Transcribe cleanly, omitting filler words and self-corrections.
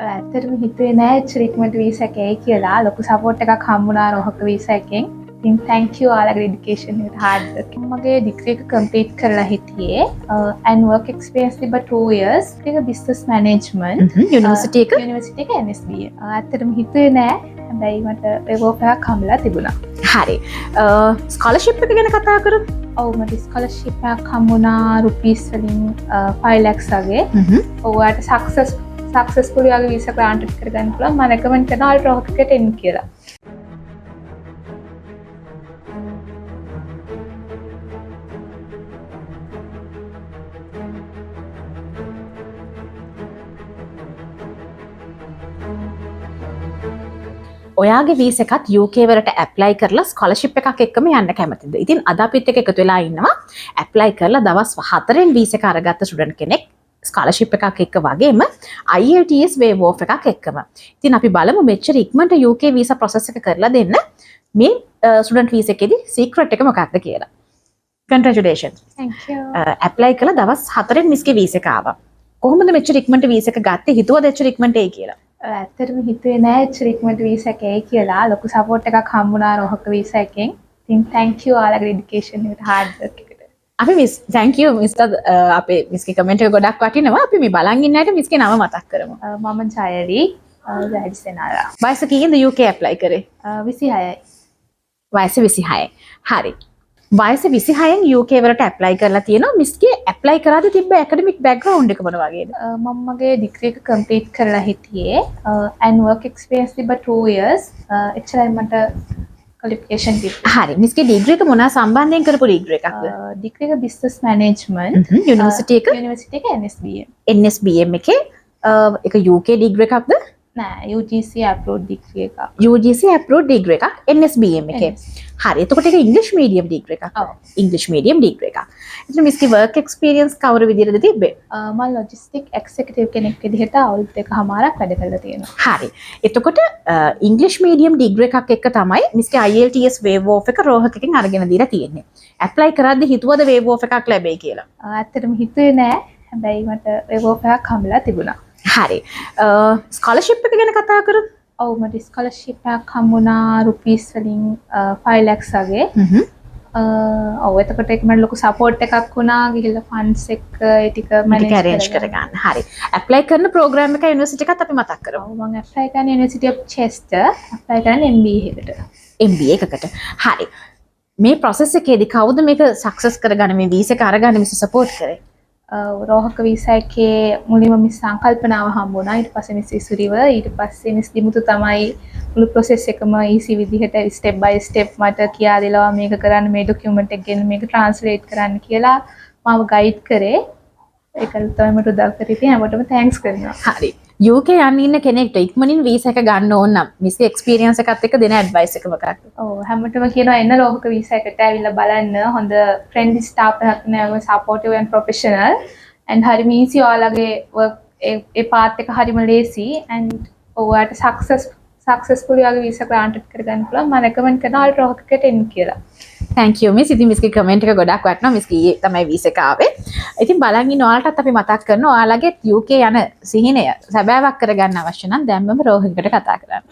ඇත්තටම හිතුවේ නෑ රික්මන්ට් වීසා එකයි කියලා. ලොකු සපෝට් එකක් හම්බුණා රෝහක වීසා එකෙන්. ඉතින් thank you ඔයාලගේ ඩෙඩිකේෂන් එකට hard work. මගේ ඩිග්‍රී එක කම්ප්ලීට් කරලා හිටියේ and work experience තිබ්බ 2 years. ඒක business management. යුනිවර්සිටි එක එක NSBA. ඇත්තටම හිතුවේ නෑ. හැබැයි මට ඒකෝප එකක් හම්බලා තිබුණා. හරි. ස්කෝලර්ෂිප් එක ගැන කතා කරමු. ඔව් මට ස්කෝලර්ෂිප් එකක් හම්බුණා රුපීස් වලින් 5 lakhs වගේ. ඔයාට සක්සස්ෆුල් වගේ වීසා ග්‍රාන්ටඩ් කරගන්න පුළුවන්. මම රෙකමන්ඩ් කරනවා රෝහක එකට එන්න කියලා. ඔයාගේ වීසා එකත් UK වලට ඇප්ලයි කරලා ස්කෝලර්ෂිප් එකක් එක්කම යන්න කැමතිද? ඉතින් අද අපිත් එක්ක එකතු වෙලා ඉන්නවා ඇප්ලයි කරලා දවස් 4න් වීසා එක අරගත්ත ස්ටුඩන්ට් කෙනෙක්. ස්කෝලර්ෂිප් එකක් එක්ක වගේම IELTS waiver off එකක් එක්කම. ඉතින් අපි බලමු මෙච්චර ඉක්මනට UK වීසා process එක කරලා දෙන්න මේ ස්ටුඩන්ට් වීසා එකේදී සීක්‍රට් එක මොකක්ද කියලා. Congratulations. Thank you. ඇප්ලයි කළා දවස් 4න් මිස්ගේ වීසා එක ආවා. කොහොමද මෙච්චර ඉක්මනට වීසා එක ගත්තේ? හිතුවද එච්චර ඉක්මනට එයි කියලා? ඇත්තටම හිතුවේ නෑ රික්මන්ට් වීසා එකයි කියලා. ලොකු සපෝට් එකක් හම්බුණා රෝහක වීසා එකෙන්. ඉතින් thank you ඔයාලගේ ඩෙඩිකේෂන් එකට hard work එකට. අපි මිස් thank you මිස්ටර් අපේ මිස්ගේ කමෙන්ට් එක ගොඩක් වටිනවා. අපි මේ බලන් ඉන්න අයට මිස්ගේ නම මතක් කරමු. මම ජයරි ජයසේනාරා. වයස කීයද UK ඇප්ලයි කරේ? 26යි. වයස 26යි. හරි. වයස 26න් UK වලට ඇප්ලයි කරලා තියෙනවා. මිස්ගේ ඇප්ලයි කරාද තිබ්බ ඇකඩමික් බෑග්ග්‍රවුන්ඩ් එක මොන වගේද? මම මගේ ඩිග්‍රී එක කම්ප්ලීට් කරලා හිටියේ and work experience තිබ්බ 2 years. එච්චරයි මට qualification තිබ්බේ. හරි. මිස්ගේ ඩිග්‍රී එක මොනවා සම්බන්ධයෙන් කරපු ඩිග්‍රී එකක්ද? ඩිග්‍රී එක business management. යුනිවර්සිටි එක NSBA. NSBM එකේ ඒක UK ඩිග්‍රී එකක්ද? නෑ UGC approved degree එකක්. UGC approved degree එකක් NSBM එකේ. හරි. එතකොට ඒක English medium degree එකක්. ඔව්. English medium degree එකක්. එතන මිස්ගේ work experience කවර විදිහටද තිබ්බේ? මම logistic executive කෙනෙක් විදිහට අවුරුදු 1.5ක් වැඩ කරලා තියෙනවා. හරි. එතකොට English medium degree එකක් එක්ක තමයි මිස්ගේ IELTS waiver off එක රෝහක එකෙන් අරගෙන දීලා තියෙන්නේ. apply කරද්දි හිතුවද waiver off එකක් ලැබෙයි කියලා? ඇත්තටම හිතුවේ නෑ. හැබැයි මට waiver off එකක් හම්බලා තිබුණා. හරි. ස්කෝලර්ෂිප් එක ගැන කතා කරමු. ඔව් මට ස්කෝලර්ෂිප් එකක් හම්බුණා රුපීස් වලින් 5 lakhs වගේ. ඔව් එතකොට ඒක මට ලොකු සපෝට් එකක් වුණා ගිහිල්ලා ෆන්ඩ්ස් එක ඒ ටික මැනේජ් arrange කරගන්න. හරි. ඇප්ලයි කරන ප්‍රෝග්‍රෑම් එක යුනිවර්සිටි එකත් අපි මතක් කරමු. ඔව් මම ඇප්ලයි කරන්නේ University of Chester. ඇප්ලයි කරන්නේ MBA එකට. MBA එකකට. හරි. මේ process එකේදී කවුද මේක සක්සස් කරගන්න මේ වීසා එක අරගන්න මිස් සපෝට් කරේ? රෝහක වීසා එකේ මුලින්ම මිස් සංකල්පනාව හම්බුණා. ඊට පස්සේ මිස් ඉසුරිව ඊට පස්සේ මිස් දිමුතු තමයි මුළු process එකම easy විදිහට step by step මට කියා දෙනවා මේක කරන්න මේ document එක ගෙන මේක translate කරන්න කියලා මාව guide කරේ. ඒක තමයි මට උදව් කරේ. ඉතින් හැමෝටම thanks කරනවා. හරි. UK යන්න ඉන්න කෙනෙක්ට ඉක්මනින් වීසා එක ගන්න ඕන නම් මිස්ගේ එක්ස්පීරියන්ස් එකත් එක්ක දෙන ඇඩ්වයිස් එක මොකක්ද? ඔව් හැමෝටම කියනවා එන්න රෝහක වීසා එකට ඇවිල්ලා බලන්න. හොඳ friendly staff එකක් නෑ supportive and professional and හරිම easy ඔයාලගේ work ඒ path එක හරිම lazy and ඔයාලට successful වගේ වීසා granted කරගන්න පුළුවන්. මම recommend කරනවා රෝහක එකට එන්න කියලා. thank you miss. ඉතින් මිස්ගේ කමෙන්ට් එක ගොඩක් වටිනවා. මිස්ගේ ඊයේ තමයි වීසා එක ආවේ. ඉතින් බලන් ඉන්න ඔයාලටත් අපි මතක් කරනවා ඔයාලගේ UK යන සිහිනය සැබෑවක් කරගන්න අවශ්‍ය නම් දැන්මම රෝහකකට කතා කරන්න.